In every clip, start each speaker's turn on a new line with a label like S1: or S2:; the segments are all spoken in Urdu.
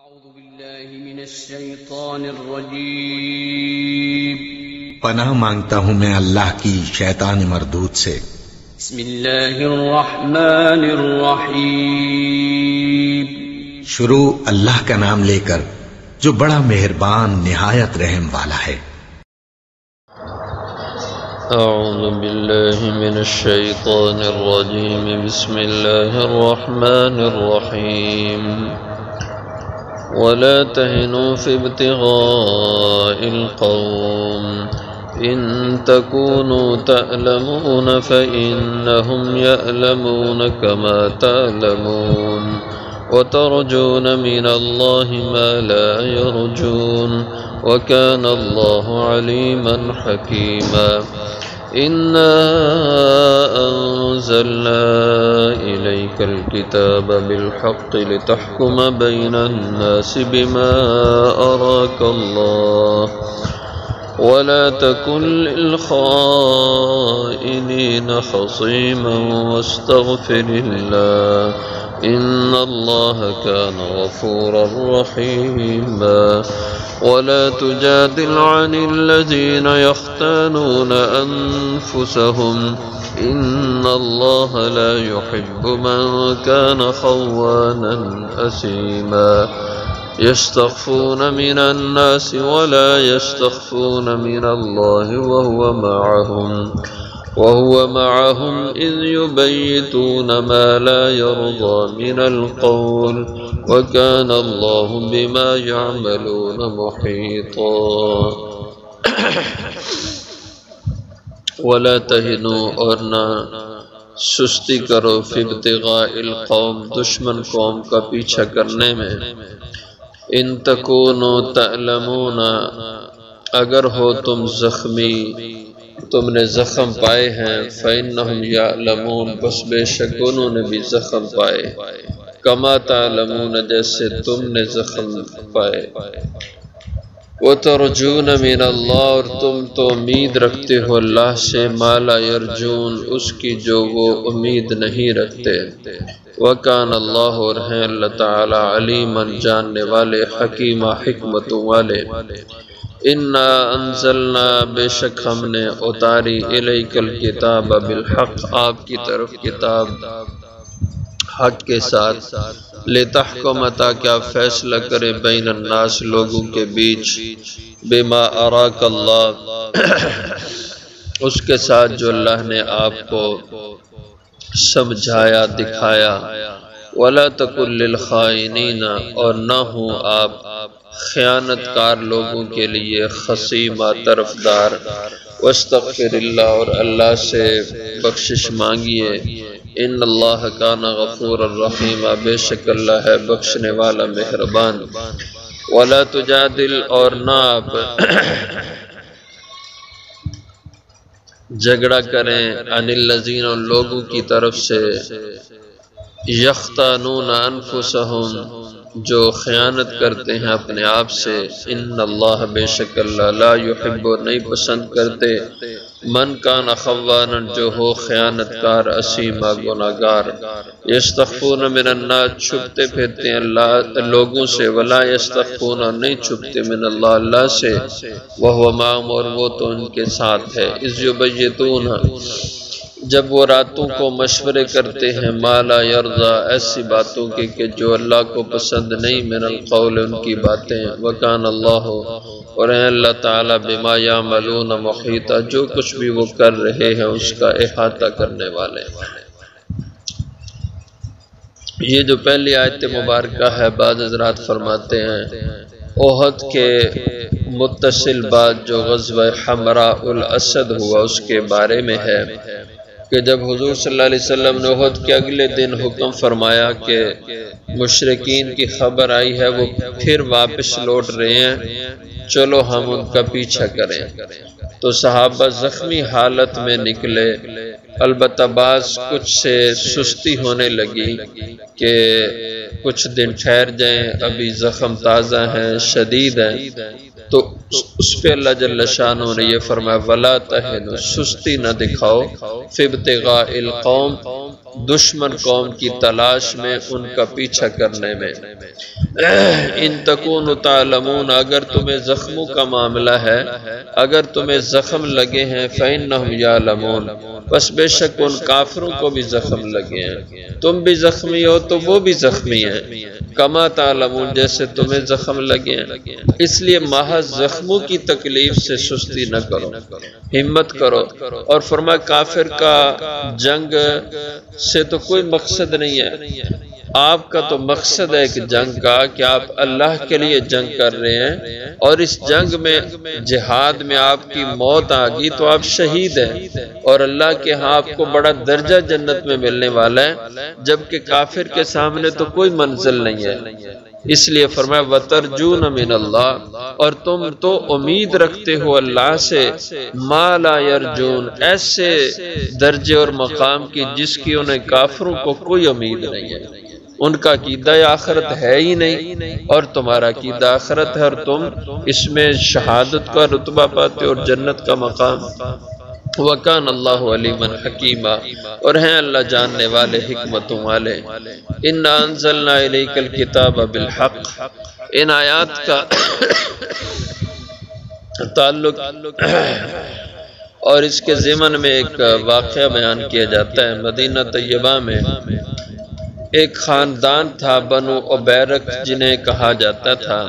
S1: أعوذ بالله من الشيطان الرجيم
S2: پناہ مانگتا ہوں میں اللہ کی شیطان مردود سے۔
S1: بسم الله الرحمن الرحيم
S2: شروع اللہ کا نام لے کر جو بڑا مہربان نہایت رحم والا ہے۔
S3: أعوذ بالله من الشيطان الرجيم بسم الله الرحمن الرحيم ولا تهنوا في ابتغاء القوم إن تكونوا تألمون فإنهم يألمون كما تألمون وترجون من الله ما لا يرجون وكان الله عليما حكيما إنا أنزلنا إليك الكتاب بالحق لتحكم بين الناس بما أراك الله ولا تكن للخائنين خصيما واستغفر الله إن الله كان غفورا رحيما ولا تجادل عن الذين يختانون أنفسهم إن الله لا يحب من كان خوانا أثيما يستخفون من الناس ولا يستخفون من الله وهو معهم إذ يبيتون ما لا يرضى من القول وكان الله بما يعملون محيطا ولا تهنوا اور نہ سستی کرو فی ابتغاء القوم دشمن قوم کا پیچھا کرنے میں۔ ان تکونوا تعلمون اگر ہو تم زخمی، تم نے زخم پائے ہیں، فإنہم یعلمون بس بے شک انہوں نے بھی زخم پائے، کما تعلمون جیسے تم نے زخم پائے۔ وترجون من اللہ اور تم تو امید رکھتے ہو اللہ سے، ما لا یرجون اس کی جو وہ امید نہیں رکھتے۔ وکان اللہ اور ہیں اللہ تعالی علیما جاننے والے، حکیمہ حکمتوں والے۔ انا انزلنا بے شک ہم نے اتاری الیک الکتاب بالحق آپ کی طرف کتاب حق کے ساتھ، لتحکم تاکہ آپ فیصلہ کرے بین الناس لوگوں کے بیچ، بما اراک اللہ اس کے ساتھ جو اللہ نے آپ کو سمجھایا دکھایا۔ ولا تکن للخائنین اور نہ ہوں آپ خیانت کار لوگوں کے لیے خصیمہ طرفدار۔ واستغفر اللہ اور اللہ سے بخشش مانگیے، ان اللہ کان غفورا رحیما بے شک اللہ ہے بخشنے والا مہربان۔ ولا تجادل اور نہ آپ جھگڑا کریں عن الذین ان لوگوں کی طرف سے، یختانون انفسہم جو خیانت کرتے ہیں اپنے آپ سے، ان اللہ بے شک اللہ لا یحب نہیں پسند کرتے، من کان خوانا جو ہو خیانت کار، اسیما گناہگار۔ یستخفون من الناس چھپتے پھرتے ہیں اللہ لوگوں سے، ولا یستخفون نہیں چھپتے من اللہ اللہ سے، وہو معہم اور وہ تو ان کے ساتھ ہے، اذ یبیتون جب وہ راتوں کو مشورے کرتے ہیں، ما لا یرضی ایسی باتوں کے کہ جو اللہ کو پسند نہیں، من القول ان کی باتیں، وکان اللہ اور ہیں اللہ تعالی بما یعملون محیطا جو کچھ بھی وہ کر رہے ہیں اس کا احاطہ کرنے والے۔ یہ جو پہلی آیت مبارکہ ہے بعض حضرات فرماتے ہیں احد کے متصل بعد جو غزوہ حمراء الاسد ہوا اس کے بارے میں ہے کہ جب حضور صلی اللہ علیہ وسلم نے احد کے اگلے دن حکم فرمایا کہ مشرکین کی خبر آئی ہے وہ پھر واپس لوٹ رہے ہیں، چلو ہم ان کا پیچھا کریں، تو صحابہ زخمی حالت میں نکلے، البتہ بعض کچھ سے سستی ہونے لگی کہ کچھ دن ٹھہر جائیں، ابھی زخم تازہ ہیں شدید ہیں، تو اس پہ اللہ جل شانہ نے یہ فرمایا ولا تہنوا سستی نہ دکھاؤ فی ابتغاء القوم دشمن قوم کی تلاش میں، ان کا پیچھا کرنے میں۔ ان تکونوا تعلمون، اگر تمہیں زخموں کا معاملہ ہے، اگر تمہیں زخم لگے ہیں، فإنہم یعلمون، بس بے شک ان کافروں کو بھی زخم لگے ہیں، تم بھی زخمی ہو تو وہ بھی زخمی ہیں، کما تعلمون، جیسے تمہیں زخم لگے ہیں۔ اس لیے محض زخموں کی تکلیف سے سستی نہ کرو، ہمت کرو۔ اور فرمایا کافر کا جنگ سے تو کوئی مقصد نہیں ہے، آپ کا تو مقصد ہے کہ جنگ کا کہ آپ اللہ کے لیے جنگ کر رہے ہیں، اور اس جنگ میں جہاد میں آپ کی موت آ گئی تو آپ شہید ہیں، اور اللہ کے ہاں آپ کو بڑا درجہ جنت میں ملنے والا ہے، جبکہ کافر کے سامنے تو کوئی منزل نہیں ہے۔ اس لیے فرمایا وَتَرْجُونَ مِنَ اللَّهِ، اور تم تو امید رکھتے ہو اللہ سے، مَا لَا يَرْجُونَ، ایسے درجے اور مقام کی جس کی انہیں کافروں کو کوئی امید نہیں ہے۔ ان کا عقیدہ آخرت ہے ہی نہیں، اور تمہارا عقیدہ آخرت ہے، اور تم اس میں شہادت کا رتبہ پاتے اور جنت کا مقام۔ وَكَانَ اللَّهُ عَلِيمًا حَكِيمًا، اور ہیں اللہ جاننے والے، حکمتوں والے۔ إِنَّا أَنزَلْنَا إِلَيْكَ الْكِتَابَ بِالْحَقِّ، ان آیات کا تعلق اور اس کے ضمن میں ایک واقعہ بیان کیا جاتا ہے۔ مدینہ طیبہ میں ایک خاندان تھا بنو عبیرک، جنہیں کہا جاتا تھا،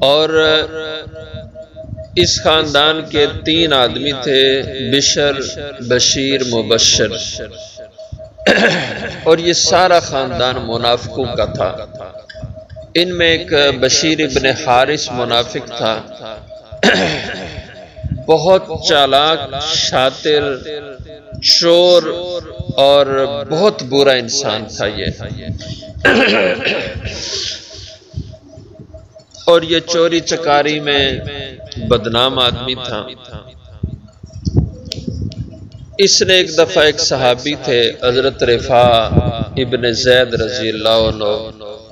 S3: اور اس خاندان کے 3 آدمی تھے، بشر، بشیر، مبشر، اور یہ سارا خاندان منافقوں کا تھا۔ ان میں ایک بشیر ابن حارث منافق تھا، بہت چالاک، شاطر، چور اور بہت برا انسان تھا یہ، اور یہ چوری چکاری میں بدنام آدمی تھا۔ اس نے ایک دفعہ ایک صحابی تھے حضرت رفاع ابن زید رضی اللہ عنہ،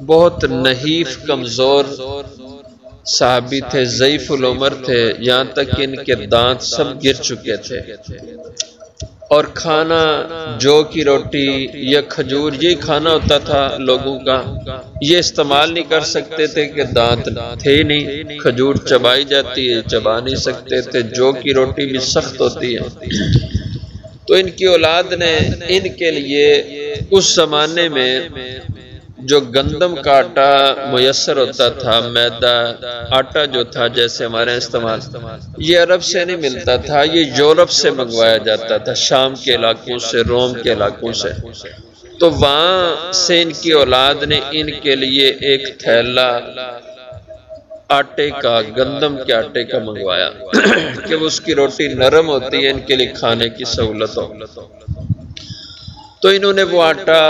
S3: بہت نحیف کمزور صحابی تھے، ضعیف العمر تھے، یہاں تک کہ ان کے دانت سب گر چکے تھے، اور کھانا جو کی روٹی یا کھجور یہ کھانا ہوتا تھا لوگوں کا، یہ استعمال نہیں کر سکتے تھے کہ دانت تھے نہیں، کھجور چبائی جاتی ہے، چبا نہیں سکتے تھے، جو کی روٹی بھی سخت ہوتی ہے۔ تو ان کی اولاد نے ان کے لیے اس زمانے میں جو گندم کا آٹا میسر ہوتا تھا، میدا آٹا جو تھا جیسے ہمارے استعمال، یہ عرب سے نہیں ملتا تھا، یہ یورپ سے منگوایا جاتا تھا، شام کے علاقوں سے، روم کے علاقوں سے۔ تو وہاں سے ان کی اولاد نے ان کے لیے ایک تھیلا آٹے کا، گندم کے آٹے کا منگوایا کہ اس کی روٹی نرم ہوتی ہے، ان کے لیے کھانے کی سہولت ہو۔ تو انہوں نے وہ آٹا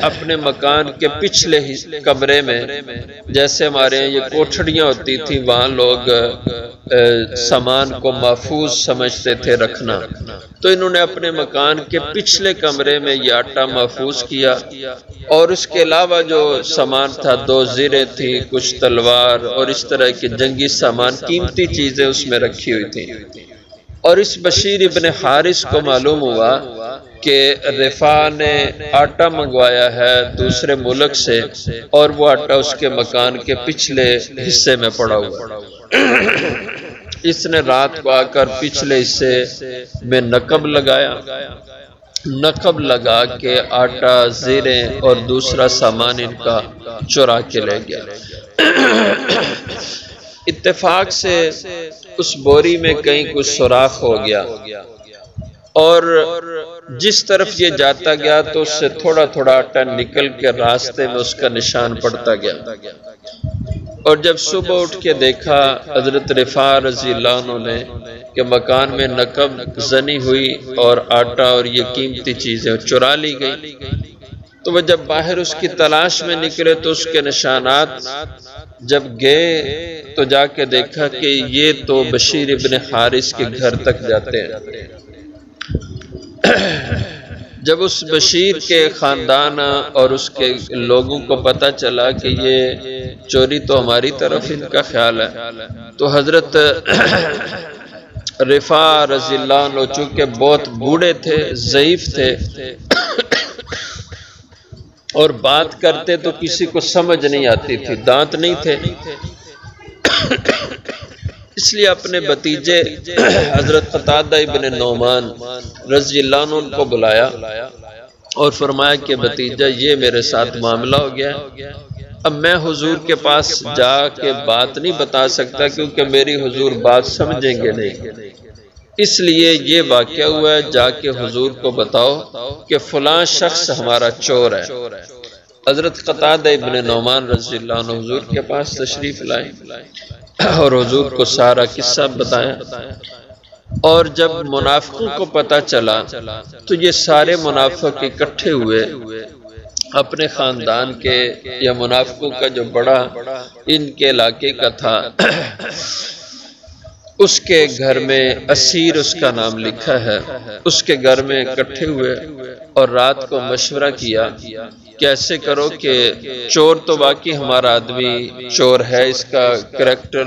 S3: اپنے مکان کے پچھلے کمرے میں، جیسے ہمارے یہ کوٹھڑیاں ہوتی تھی، وہاں لوگ سامان کو محفوظ سمجھتے تھے رکھنا، تو انہوں نے اپنے مکان کے پچھلے کمرے میں یہ آٹا محفوظ کیا، اور اس کے علاوہ جو سامان تھا، 2 زریں تھی، کچھ تلوار اور اس طرح کے جنگی سامان، قیمتی چیزیں اس میں رکھی ہوئی تھیں۔ اور اس بشیر ابن حارث کو معلوم ہوا کہ رفاع نے آٹا منگوایا ہے دوسرے ملک سے، اور وہ آٹا اس کے مکان کے پچھلے حصے میں پڑا ہوا۔ اس نے رات کو آ کر پچھلے حصے میں نقب لگایا، نقب لگا کے آٹا، زیریں اور دوسرا سامان ان کا چرا کے لے گیا۔ اتفاق سے اس بوری میں کہیں کچھ سوراخ ہو گیا، اور جس طرف یہ جاتا گیا تو اس سے تھوڑا تھوڑا آٹا نکل کے راستے میں اس کا نشان پڑتا گیا۔ اور جب صبح اٹھ کے دیکھا حضرت رفاع رضی اللہ عنہ نے کہ مکان میں نقب زنی ہوئی اور آٹا اور یہ قیمتی چیزیں چرا لی گئی، تو وہ جب باہر اس کی تلاش میں نکلے تو اس کے نشانات جب گئے تو جا کے دیکھا کہ یہ تو بشیر ابن حارث کے گھر تک جاتے ہیں۔ جب اس بشیر کے خاندان اور اس کے لوگوں کو پتہ چلا کہ یہ چوری تو ہماری طرف ان کا خیال ہے، تو حضرت رفاع رضی اللہ عنہ چونکہ بہت بوڑھے تھے، ضعیف تھے، اور بات کرتے تو کسی کو سمجھ نہیں آتی تھی، دانت نہیں تھے، اس لیے اپنے بھتیجے حضرت قتادہ ابن نعمان رضی اللہ عنہ کو بلایا اور فرمایا کہ بھتیجا یہ میرے ساتھ معاملہ ہو گیا، اب میں حضور کے پاس جا کے بات نہیں بتا سکتا کیونکہ میری حضور بات سمجھیں گے نہیں، اس لیے یہ واقعہ ہوا ہے، جا کے حضور کو بتاؤ کہ فلاں شخص ہمارا چور ہے۔ حضرت قتادہ ابن نعمان رضی اللہ عنہ حضور کے پاس تشریف لائے اور حضور کو سارا قصہ بتایا، اور جب منافقوں کو پتہ چلا تو یہ سارے منافق اکٹھے ہوئے اپنے خاندان کے یا منافقوں کا جو بڑا ان کے علاقے کا تھا اس کے گھر میں اسیر اس کا نام لکھا ہے، اس کے گھر میں اکٹھے ہوئے اور رات کو مشورہ کیا کیسے کرو کہ چور تو واقعی ہمارا آدمی چور ہے، اس کا کریکٹر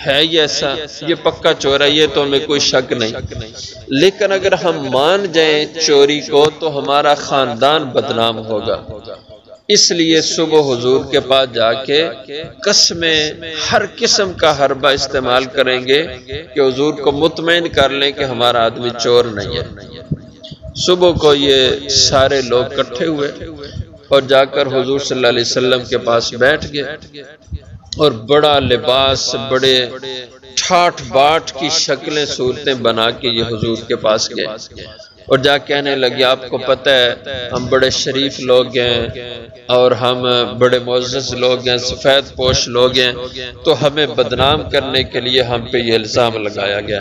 S3: ہے یہ ایسا، یہ پکا چور ہے، یہ تو ہمیں کوئی شک نہیں، لیکن اگر ہم مان جائیں چوری کو تو ہمارا خاندان بدنام ہوگا، اس لیے صبح حضور کے پاس جا کے قسمیں ہر قسم کا حربہ استعمال کریں گے کہ حضور کو مطمئن کر لیں کہ ہمارا آدمی چور نہیں ہے۔ صبح کو یہ سارے لوگ اکٹھے ہوئے اور جا کر حضور صلی اللہ علیہ وسلم کے پاس بیٹھ گئے اور بڑا لباس، بڑے ٹھاٹ باٹ کی شکلیں صورتیں بنا کے یہ حضور کے پاس گئے اور جا کہنے لگے آپ کو پتہ ہے ہم بڑے شریف لوگ ہیں اور ہم بڑے معزز لوگ ہیں، سفید پوش لوگ ہیں، تو ہمیں بدنام کرنے کے لیے ہم پہ یہ الزام لگایا گیا،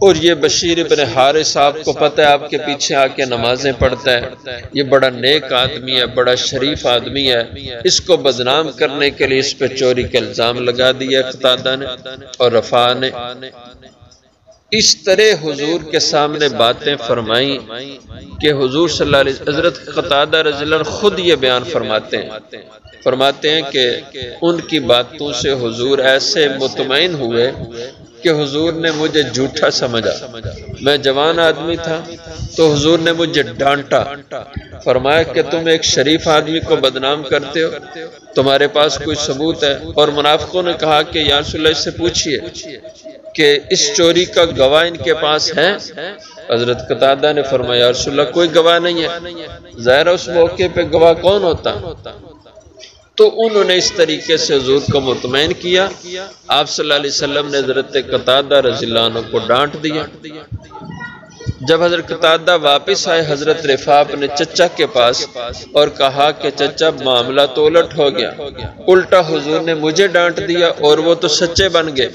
S3: اور یہ بشیر ابن حارث آپ کو پتہ ہے آپ کے پیچھے آ کے نمازیں پڑھتا ہے، یہ بڑا نیک آدمی ہے، بڑا شریف آدمی ہے، اس کو بدنام کرنے کے لیے اس پہ چوری کا الزام لگا دیا قتادہ نے اور رفاع نے۔ اس طرح حضور کے سامنے باتیں فرمائیں کہ حضور صلی اللہ علیہ وسلم حضرت قتادہ رضی اللہ عنہ خود یہ بیان فرماتے ہیں کہ ان کی باتوں سے حضور ایسے مطمئن ہوئے کہ حضور نے مجھے جھوٹا سمجھا، میں جوان آدمی تھا تو حضور نے مجھے ڈانٹا، فرمایا کہ تم ایک شریف آدمی کو بدنام کرتے ہو، تمہارے پاس کوئی ثبوت ہے؟ اور منافقوں نے کہا کہ یا رسول اللہ سے پوچھئے کہ اس چوری کا گواہ ان کے پاس ہے؟ حضرت قتادہ نے فرمایا یا رسول اللہ کوئی گواہ نہیں ہے، ظاہر اس موقع پہ گواہ کون ہوتا؟ تو انہوں نے اس طریقے سے حضور کو مطمئن کیا، آپ صلی اللہ علیہ وسلم نے حضرت قتادہ رضی اللہ عنہ کو ڈانٹ دیا۔ جب حضرت قتادہ واپس آئے حضرت رفاع اپنے چچا کے پاس اور کہا کہ چچا معاملہ تو الٹ ہو گیا، الٹا حضور نے مجھے ڈانٹ دیا اور وہ تو سچے بن گئے،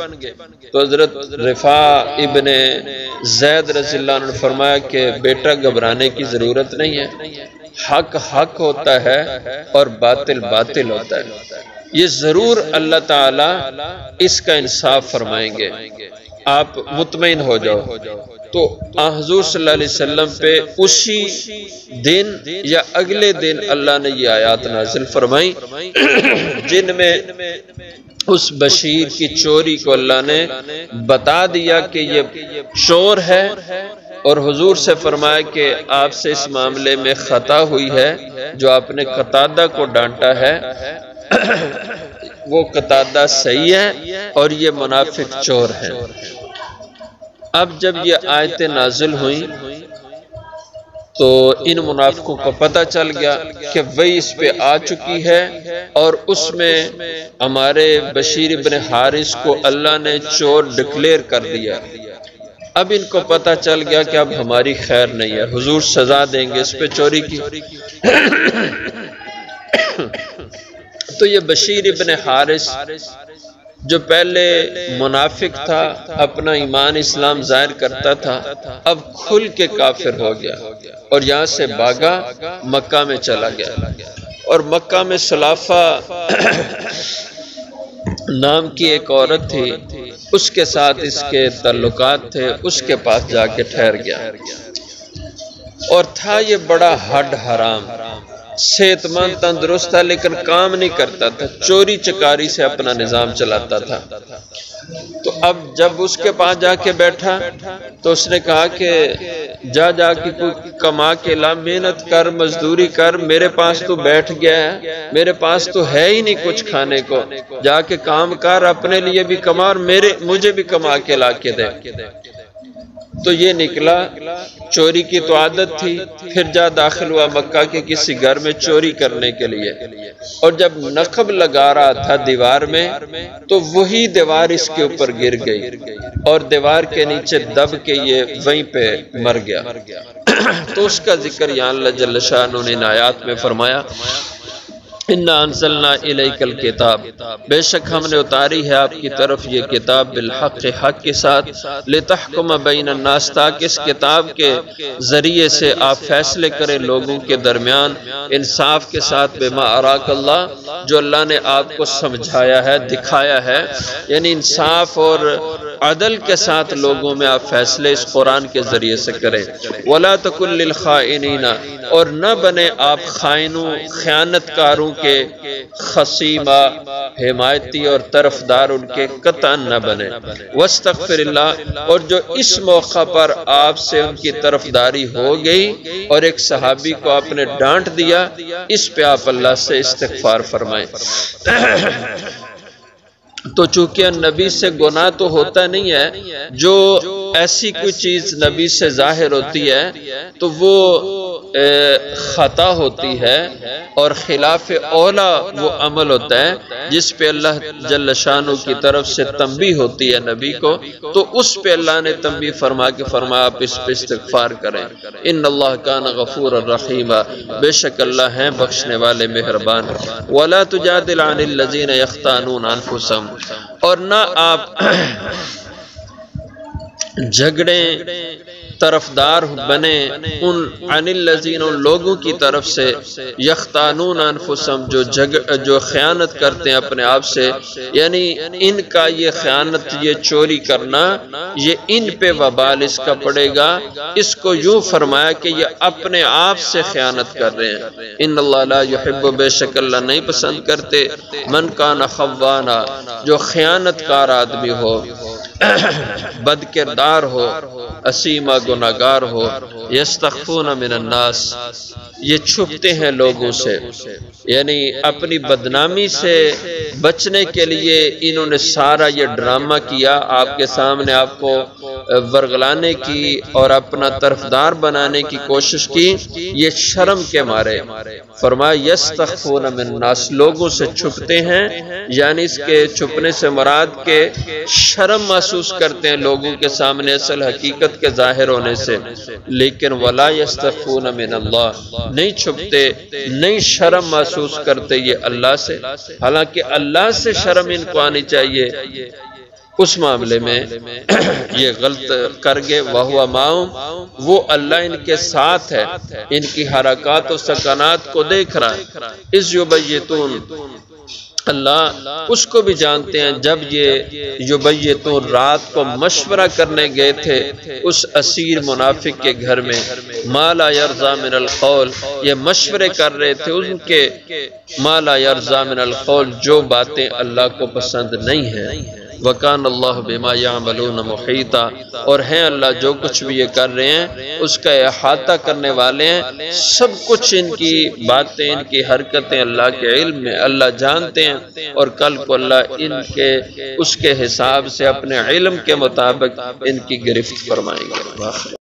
S3: تو حضرت رفاع ابن زید رضی اللہ عنہ نے فرمایا کہ بیٹا گھبرانے کی ضرورت نہیں ہے، حق حق ہوتا ہے اور باطل باطل ہوتا ہے، یہ ضرور اللہ تعالی اس کا انصاف فرمائیں گے، آپ مطمئن ہو جاؤ۔ تو حضور صلی اللہ علیہ وسلم پہ اسی دن یا اگلے دن اللہ نے یہ آیات نازل فرمائی جن میں اس بشیر کی چوری کو اللہ نے بتا دیا کہ یہ چور ہے، اور حضور سے فرمایا کہ آپ سے اس معاملے میں خطا ہوئی ہے، جو آپ نے قتادہ کو ڈانٹا ہے وہ قتادہ صحیح ہے اور یہ منافق چور ہے۔ اب جب یہ آیتیں نازل ہوئیں تو ان منافقوں کو پتہ چل گیا کہ وہی اس پہ آ چکی ہے، اور اس میں ہمارے بشیر ابن حارث کو اللہ نے چور ڈکلیئر کر دیا۔ اب ان کو پتہ چل گیا کہ اب ہماری خیر نہیں ہے، حضور سزا دیں گے اس پہ چوری کی۔ تو یہ بشیر ابن حارث جو پہلے منافق تھا، اپنا ایمان اسلام ظاہر کرتا تھا، اب کھل کے کافر ہو گیا اور یہاں سے بھاگا مکہ میں چلا گیا، اور مکہ میں سلافہ نام کی ایک عورت تھی، اس کے ساتھ اس کے تعلقات تھے، اس کے پاس جا کے ٹھہر گیا، اور تھا یہ بڑا ہڈ حرام، صحت مند تندرست تھا لیکن کام نہیں کرتا تھا، چوری چکاری سے اپنا نظام چلاتا تھا۔ تو اب جب اس کے پاس جا کے بیٹھا تو اس نے کہا کہ جا کے کوئی کما کے لا، محنت کر، مزدوری کر، میرے پاس تو بیٹھ گیا ہے، میرے پاس تو ہے ہی نہیں کچھ کھانے کو، جا کے کام کر، اپنے لیے بھی کما اور مجھے بھی کما کے لا کے دے۔ تو یہ نکلا، چوری کی تو عادت تھی، پھر داخل ہوا مکہ کے کسی گھر میں چوری کرنے کے لیے، اور جب نقب لگا رہا تھا دیوار میں تو وہی دیوار اس کے اوپر گر گئی اور دیوار کے نیچے دب کے یہ وہیں پہ مر گیا۔ تو اس کا ذکر یہاں اللہ جل شانہ نے ان آیات میں فرمایا، اِنَّا أَنزَلْنَا إِلَيْكَ الْكِتَابَ، بے شک ہم نے اتاری ہے آپ کی طرف یہ کتاب، بالحق، حق کے ساتھ، لِتَحْكُمَ بَيْنَ النَّاسِ، تاکہ اس کتاب کے ذریعے سے آپ فیصلے کریں لوگوں کے درمیان انصاف کے ساتھ، بِمَا أَرَاكَ اللَّهُ، جو اللہ نے آپ کو سمجھایا ہے، دکھایا ہے، یعنی انصاف اور عدل کے ساتھ لوگوں میں آپ فیصلے اس قرآن کے ذریعے سے کریں۔ وَلَا تَكُن لِّلْخَائِنِينَ، اور نہ بنے آپ خائنوں، خیانت کاروں کے، خصیمہ، حمایتی اور طرفدار ان کے قطعاً نہ بنے۔ وَاسْتَغْفِرِ اللَّهَ، اور جو اس موقع پر آپ سے ان کی طرفداری ہو گئی اور ایک صحابی کو آپ نے ڈانٹ دیا، اس پہ آپ اللہ سے استغفار فرمائیں۔ تو چونکہ نبی سے گناہ تو ہوتا نہیں ہے، جو ایسی کوئی چیز نبی سے ظاہر ہوتی ہے تو وہ خطا ہوتی ہے اور خلاف اولا وہ عمل ہوتا ہے جس پہ اللہ جل شانہ کی طرف سے تنبیہ ہوتی ہے نبی کو، تو اس پہ اللہ نے تنبیہ فرمایا آپ اس پہ استغفار کریں۔ ان اللہ کان غفور الرحیم، بے شک اللہ ہیں بخشنے والے مہربان۔ ولا تجادل عن الذین یختانون انفسهم، اور نہ آپ جھگڑیں، طرفدار بنے عن الذین، ان لوگوں کی طرف سے، یختانون انفسهم، جو خیانت کرتے ہیں اپنے آپ سے، یعنی ان کا یہ خیانت، یہ چوری کرنا، یہ ان پہ وبال اس کا پڑے گا۔ اس کو یوں فرمایا کہ یہ اپنے آپ سے خیانت کر رہے ہیں۔ ان اللہ لا یحب، بے شک اللہ نہیں پسند کرتے، من کان خوانا، جو خیانت کار آدمی ہو، بد کردار ہو، اسیمہ گناہگار ہو، یستخفون من الناس، یہ چھپتے ہیں لوگوں سے، یعنی اپنی بدنامی سے بچنے کے لیے انہوں نے سارا یہ ڈرامہ کیا، آپ کے سامنے آپ کو ورغلانے کی اور اپنا طرفدار بنانے کی کوشش کی، یہ شرم کے مارے۔ فرمایا یستخفون من الناس، لوگوں سے چھپتے ہیں، یعنی اس کے چھپنے سے مراد کے شرم محسوس کرتے ہیں لوگوں کے سامنے اصل حقیقت کے ظاہر ہونے سے، لیکن ولا یستخفون من اللہ، نہیں چھپتے، نہیں شرم محسوس کرتے یہ اللہ سے، حالانکہ اللہ سے شرم ان کو آنی چاہیے۔ اس معاملے میں یہ غلط کر گئے، وَهُوَ مَعَهُمْ، وہ اللہ ان کے ساتھ ہے، ان کی حرکات و سکنات کو دیکھ رہا ہے۔ اِذْ يُبَيِّتُونَ، اللہ اس کو بھی جانتے ہیں جب یہ یبیتون رات کو مشورہ کرنے گئے تھے اس اسیر منافق کے گھر میں، ما لا یرضی من القول، یہ مشورے کر رہے تھے ان کے ما لا یرضی من القول، جو باتیں اللہ کو پسند نہیں ہیں۔ وَكَانَ اللَّهُ بِمَا يَعْمَلُونَ مُحِيطًا، اور ہیں اللہ جو کچھ بھی یہ کر رہے ہیں اس کا احاطہ کرنے والے ہیں، سب کچھ ان کی باتیں، ان کی حرکتیں اللہ کے علم میں، اللہ جانتے ہیں، اور کل کو اللہ ان کے اس کے حساب سے اپنے علم کے مطابق ان کی گرفت فرمائیں گے۔